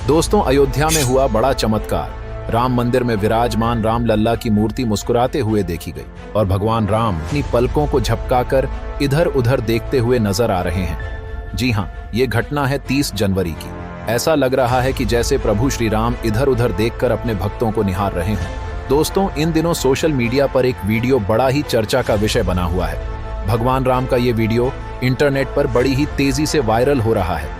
दोस्तों, अयोध्या में हुआ बड़ा चमत्कार। राम मंदिर में विराजमान राम लल्ला की मूर्ति मुस्कुराते हुए देखी गई और भगवान राम अपनी पलकों को झपकाकर इधर उधर देखते हुए नजर आ रहे हैं। जी हाँ, ये घटना है 30 जनवरी की। ऐसा लग रहा है कि जैसे प्रभु श्री राम इधर उधर देखकर अपने भक्तों को निहार रहे हैं। दोस्तों, इन दिनों सोशल मीडिया पर एक वीडियो बड़ा ही चर्चा का विषय बना हुआ है। भगवान राम का ये वीडियो इंटरनेट पर बड़ी ही तेजी से वायरल हो रहा है,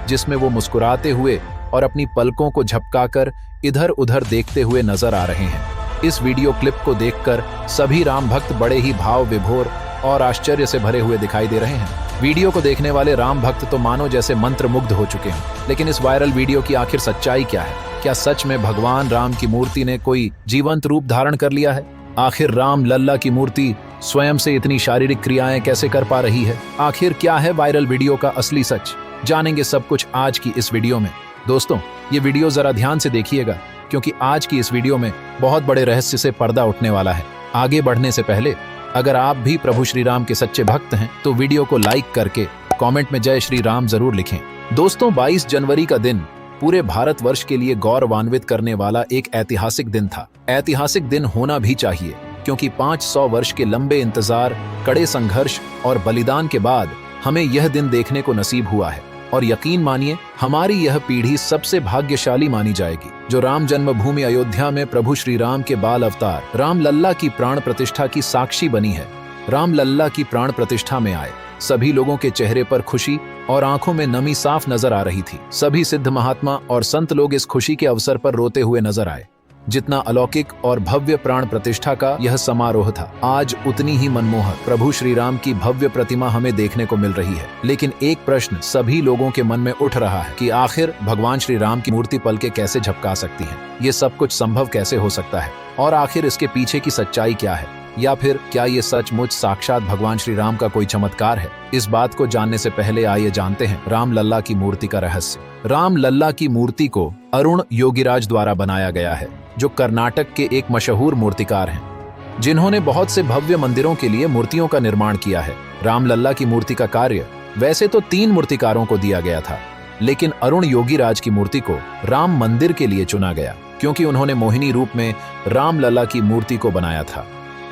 जिसमें वो मुस्कुराते हुए और अपनी पलकों को झपकाकर इधर उधर देखते हुए नजर आ रहे हैं। इस वीडियो क्लिप को देखकर सभी राम भक्त बड़े ही भाव विभोर और आश्चर्य से भरे हुए दिखाई दे रहे हैं। वीडियो को देखने वाले राम भक्त तो मानो जैसे मंत्रमुग्ध हो चुके हैं। लेकिन इस वायरल वीडियो की आखिर सच्चाई क्या है? क्या सच में भगवान राम की मूर्ति ने कोई जीवंत रूप धारण कर लिया है? आखिर राम लल्ला की मूर्ति स्वयं से इतनी शारीरिक क्रियाएं कैसे कर पा रही है? आखिर क्या है वायरल वीडियो का असली सच? जानेंगे सब कुछ आज की इस वीडियो में। दोस्तों, ये वीडियो जरा ध्यान से देखिएगा, क्योंकि आज की इस वीडियो में बहुत बड़े रहस्य से पर्दा उठने वाला है। आगे बढ़ने से पहले अगर आप भी प्रभु श्री राम के सच्चे भक्त हैं तो वीडियो को लाइक करके कमेंट में जय श्री राम जरूर लिखें। दोस्तों, 22 जनवरी का दिन पूरे भारतवर्ष के लिए गौरवान्वित करने वाला एक ऐतिहासिक दिन था। ऐतिहासिक दिन होना भी चाहिए, क्योंकि 500 वर्ष के लंबे इंतजार, कड़े संघर्ष और बलिदान के बाद हमें यह दिन देखने को नसीब हुआ है। और यकीन मानिए, हमारी यह पीढ़ी सबसे भाग्यशाली मानी जाएगी जो राम जन्मभूमि अयोध्या में प्रभु श्री राम के बाल अवतार राम लल्ला की प्राण प्रतिष्ठा की साक्षी बनी है। राम लल्ला की प्राण प्रतिष्ठा में आए सभी लोगों के चेहरे पर खुशी और आंखों में नमी साफ नजर आ रही थी। सभी सिद्ध महात्मा और संत लोग इस खुशी के अवसर पर रोते हुए नजर आए। जितना अलौकिक और भव्य प्राण प्रतिष्ठा का यह समारोह था, आज उतनी ही मनमोहक प्रभु श्री राम की भव्य प्रतिमा हमें देखने को मिल रही है। लेकिन एक प्रश्न सभी लोगों के मन में उठ रहा है कि आखिर भगवान श्री राम की मूर्ति पलके कैसे झपका सकती है? ये सब कुछ संभव कैसे हो सकता है? और आखिर इसके पीछे की सच्चाई क्या है? या फिर क्या ये सचमुच साक्षात भगवान श्री राम का कोई चमत्कार है? इस बात को जानने से पहले आइए जानते हैं राम लल्ला की मूर्ति का रहस्य। राम लल्ला की मूर्ति को अरुण योगीराज द्वारा बनाया गया है, जो कर्नाटक के एक मशहूर मूर्तिकार हैं, जिन्होंने बहुत से भव्य मंदिरों के लिए मूर्तियों का निर्माण किया है। राम लल्ला की मूर्ति का कार्य वैसे तो 3 मूर्तिकारों को दिया गया था, लेकिन अरुण योगीराज की मूर्ति को राम मंदिर के लिए चुना गया, क्योंकि उन्होंने मोहिनी रूप में राम लल्ला की मूर्ति को बनाया था,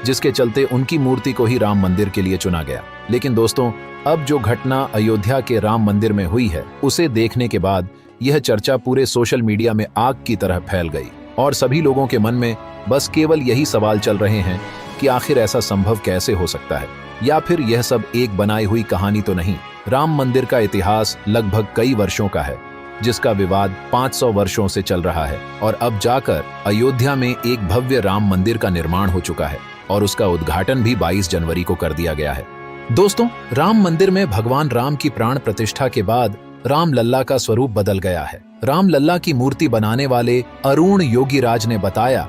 जिसके चलते उनकी मूर्ति को ही राम मंदिर के लिए चुना गया। लेकिन दोस्तों, अब जो घटना अयोध्या के राम मंदिर में हुई है, उसे देखने के बाद यह चर्चा पूरे सोशल मीडिया में आग की तरह फैल गई और सभी लोगों के मन में बस केवल यही सवाल चल रहे हैं कि आखिर ऐसा संभव कैसे हो सकता है, या फिर यह सब एक बनाई हुई कहानी तो नहीं। राम मंदिर का इतिहास लगभग कई वर्षों का है, जिसका विवाद 500 वर्षों से चल रहा है, और अब जाकर अयोध्या में एक भव्य राम मंदिर का निर्माण हो चुका है और उसका उद्घाटन भी 22 जनवरी को कर दिया गया है। दोस्तों, राम मंदिर में भगवान राम की प्राण प्रतिष्ठा के बाद राम लल्ला का स्वरूप बदल गया है। राम लल्ला की मूर्ति बनाने वाले अरुण योगीराज ने बताया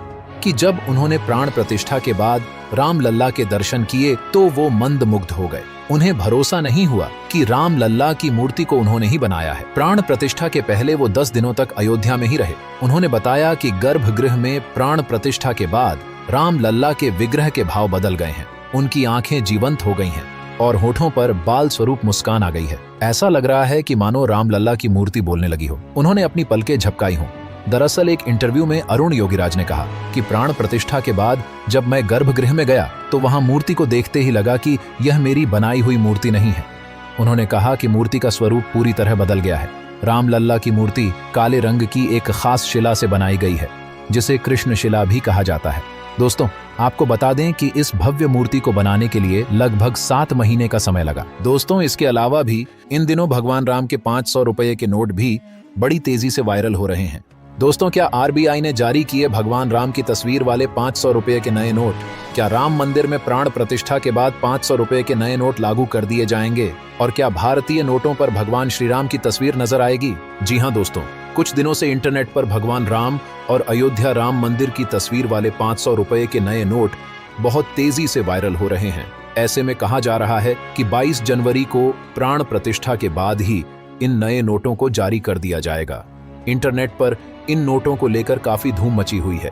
कि जब उन्होंने प्राण प्रतिष्ठा के बाद राम लल्ला के दर्शन किए तो वो मंदमुग्ध हो गए। उन्हें भरोसा नहीं हुआ कि राम लल्ला की मूर्ति को उन्होंने ही बनाया है। प्राण प्रतिष्ठा के पहले वो 10 दिनों तक अयोध्या में ही रहे। उन्होंने बताया कि गर्भगृह में प्राण प्रतिष्ठा के बाद राम लल्ला के विग्रह के भाव बदल गए हैं। उनकी आंखें जीवंत हो गई हैं और होठों पर बाल स्वरूप मुस्कान आ गई है। ऐसा लग रहा है कि मानो राम लल्ला की मूर्ति बोलने लगी हो। उन्होंने अपनी पलकें झपकाई हों। दरअसल एक इंटरव्यू में अरुण योगीराज ने कहा कि प्राण प्रतिष्ठा के बाद जब मैं गर्भगृह में गया तो वहां मूर्ति को देखते ही लगा कि यह मेरी बनाई हुई मूर्ति नहीं है। उन्होंने कहा कि मूर्ति का स्वरूप पूरी तरह बदल गया है। राम लल्ला की मूर्ति काले रंग की एक खास शिला से बनाई गई है, जिसे कृष्ण शिला भी कहा जाता है। दोस्तों, आपको बता दें कि इस भव्य मूर्ति को बनाने के लिए लगभग 7 महीने का समय लगा। दोस्तों, इसके अलावा भी इन दिनों भगवान राम के 500 रुपए के नोट भी बड़ी तेजी से वायरल हो रहे हैं। दोस्तों, क्या आरबीआई ने जारी किए भगवान राम की तस्वीर वाले 500 रुपए के नए नोट? क्या राम मंदिर में प्राण प्रतिष्ठा के बाद 500 रुपए के नए नोट लागू कर दिए जाएंगे? और क्या भारतीय नोटों पर भगवान श्री राम की तस्वीर नजर आएगी? जी हाँ दोस्तों, कुछ दिनों से इंटरनेट पर भगवान राम और अयोध्या राम मंदिर की तस्वीर वाले 500 रुपए के नए नोट बहुत तेजी से वायरल हो रहे हैं। ऐसे में कहा जा रहा है कि 22 जनवरी को प्राण प्रतिष्ठा के बाद ही इन नए नोटों को जारी कर दिया जाएगा। इंटरनेट पर इन नोटों को लेकर काफी धूम मची हुई है।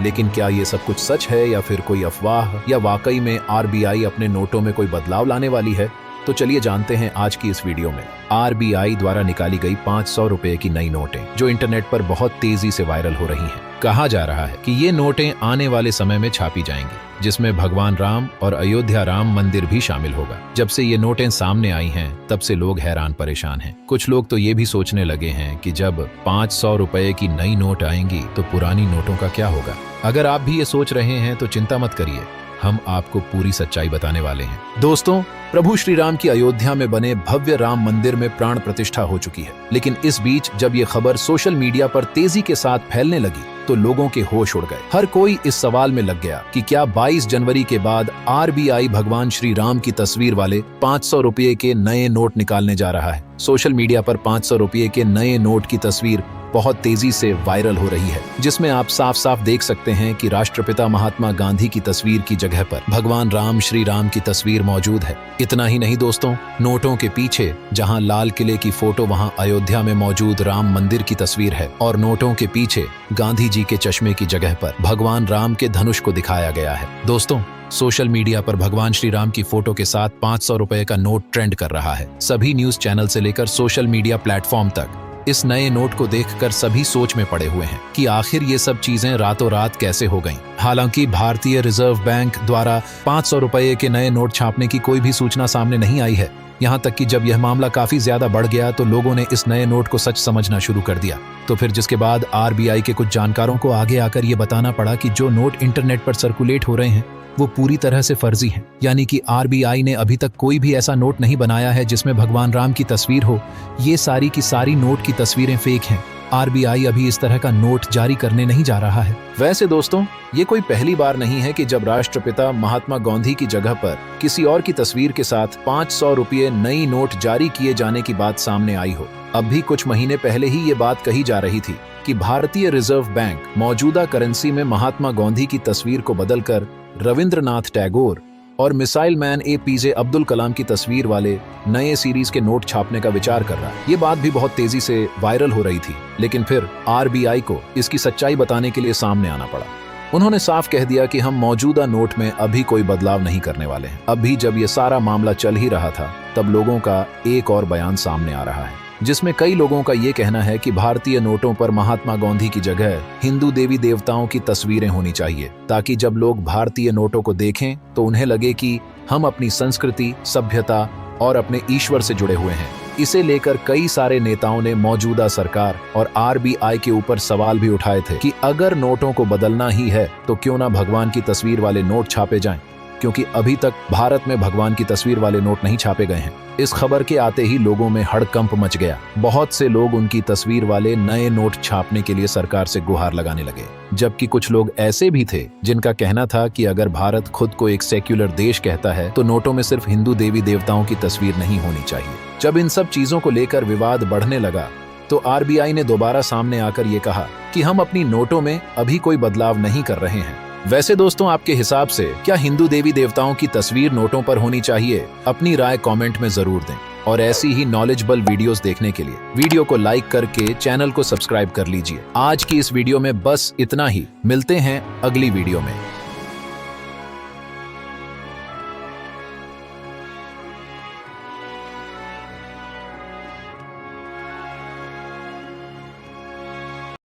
लेकिन क्या ये सब कुछ सच है या फिर कोई अफवाह, या वाकई में आरबीआई अपने नोटों में कोई बदलाव लाने वाली है? तो चलिए जानते हैं आज की इस वीडियो में आरबीआई द्वारा निकाली गई 500 रुपए की नई नोटें जो इंटरनेट पर बहुत तेजी से वायरल हो रही हैं। कहा जा रहा है कि ये नोटें आने वाले समय में छापी जाएंगी, जिसमें भगवान राम और अयोध्या राम मंदिर भी शामिल होगा। जब से ये नोटें सामने आई हैं, तब से लोग हैरान परेशान हैं। कुछ लोग तो ये भी सोचने लगे हैं कि जब 500 रुपए की नई नोट आएंगी तो पुरानी नोटों का क्या होगा। अगर आप भी ये सोच रहे हैं तो चिंता मत करिए, हम आपको पूरी सच्चाई बताने वाले हैं। दोस्तों, प्रभु श्री राम की अयोध्या में बने भव्य राम मंदिर में प्राण प्रतिष्ठा हो चुकी है, लेकिन इस बीच जब ये खबर सोशल मीडिया पर तेजी के साथ फैलने लगी तो लोगों के होश उड़ गए। हर कोई इस सवाल में लग गया कि क्या 22 जनवरी के बाद आरबीआई भगवान श्री राम की तस्वीर वाले 500 रुपये के नए नोट निकालने जा रहा है। सोशल मीडिया पर 500 रुपये के नए नोट की तस्वीर बहुत तेजी से वायरल हो रही है, जिसमें आप साफ साफ देख सकते हैं कि राष्ट्रपिता महात्मा गांधी की तस्वीर की जगह पर भगवान राम श्री राम की तस्वीर मौजूद है। इतना ही नहीं दोस्तों, नोटों के पीछे जहां लाल किले की फोटो वहां अयोध्या में मौजूद राम मंदिर की तस्वीर है, और नोटों के पीछे गांधी जी के चश्मे की जगह पर भगवान राम के धनुष को दिखाया गया है। दोस्तों, सोशल मीडिया पर भगवान श्री राम की फोटो के साथ 500 रुपए का नोट ट्रेंड कर रहा है। सभी न्यूज चैनल से लेकर सोशल मीडिया प्लेटफॉर्म तक इस नए नोट को देखकर सभी सोच में पड़े हुए हैं कि आखिर ये सब चीजें रातों रात कैसे हो गईं। हालांकि भारतीय रिजर्व बैंक द्वारा 500 रुपए के नए नोट छापने की कोई भी सूचना सामने नहीं आई है। यहाँ तक कि जब यह मामला काफी ज्यादा बढ़ गया तो लोगों ने इस नए नोट को सच समझना शुरू कर दिया। तो फिर जिसके बाद आरबीआई के कुछ जानकारों को आगे आकर ये बताना पड़ा कि जो नोट इंटरनेट पर सर्कुलेट हो रहे हैं वो पूरी तरह से फर्जी हैं। यानी कि आरबीआई ने अभी तक कोई भी ऐसा नोट नहीं बनाया है जिसमें भगवान राम की तस्वीर हो। ये सारी की सारी नोट की तस्वीरें फेक हैं। आरबीआई अभी इस तरह का नोट जारी करने नहीं जा रहा है। वैसे दोस्तों, ये कोई पहली बार नहीं है कि जब राष्ट्रपिता महात्मा गांधी की जगह पर किसी और की तस्वीर के साथ 500 रुपये नई नोट जारी किए जाने की बात सामने आई हो। अब भी कुछ महीने पहले ही ये बात कही जा रही थी कि भारतीय रिजर्व बैंक मौजूदा करेंसी में महात्मा गांधी की तस्वीर को बदलकर रविंद्रनाथ टैगोर और missile man APJ Abdul Kalam की तस्वीर वाले नए सीरीज के नोट छापने का विचार कर रहा है। ये बात भी बहुत तेजी से वायरल हो रही थी, लेकिन फिर आरबीआई को इसकी सच्चाई बताने के लिए सामने आना पड़ा। उन्होंने साफ कह दिया कि हम मौजूदा नोट में अभी कोई बदलाव नहीं करने वाले हैं। अभी जब ये सारा मामला चल ही रहा था, तब लोगों का एक और बयान सामने आ रहा है, जिसमें कई लोगों का ये कहना है कि भारतीय नोटों पर महात्मा गांधी की जगह हिंदू देवी देवताओं की तस्वीरें होनी चाहिए, ताकि जब लोग भारतीय नोटों को देखें तो उन्हें लगे कि हम अपनी संस्कृति, सभ्यता और अपने ईश्वर से जुड़े हुए हैं। इसे लेकर कई सारे नेताओं ने मौजूदा सरकार और आरबीआई के ऊपर सवाल भी उठाए थे कि अगर नोटों को बदलना ही है तो क्यों ना भगवान की तस्वीर वाले नोट छापे जाएं, क्योंकि अभी तक भारत में भगवान की तस्वीर वाले नोट नहीं छापे गए हैं। इस खबर के आते ही लोगों में हड़कंप मच गया। बहुत से लोग उनकी तस्वीर वाले नए नोट छापने के लिए सरकार से गुहार लगाने लगे, जबकि कुछ लोग ऐसे भी थे जिनका कहना था कि अगर भारत खुद को एक सेक्युलर देश कहता है तो नोटों में सिर्फ हिंदू देवी देवताओं की तस्वीर नहीं होनी चाहिए। जब इन सब चीजों को लेकर विवाद बढ़ने लगा तो आरबीआई ने दोबारा सामने आकर ये कहा कि हम अपनी नोटों में अभी कोई बदलाव नहीं कर रहे हैं। वैसे दोस्तों, आपके हिसाब से क्या हिंदू देवी देवताओं की तस्वीर नोटों पर होनी चाहिए? अपनी राय कमेंट में जरूर दें, और ऐसी ही नॉलेजेबल वीडियोस देखने के लिए वीडियो को लाइक करके चैनल को सब्सक्राइब कर लीजिए। आज की इस वीडियो में बस इतना ही। मिलते हैं अगली वीडियो में।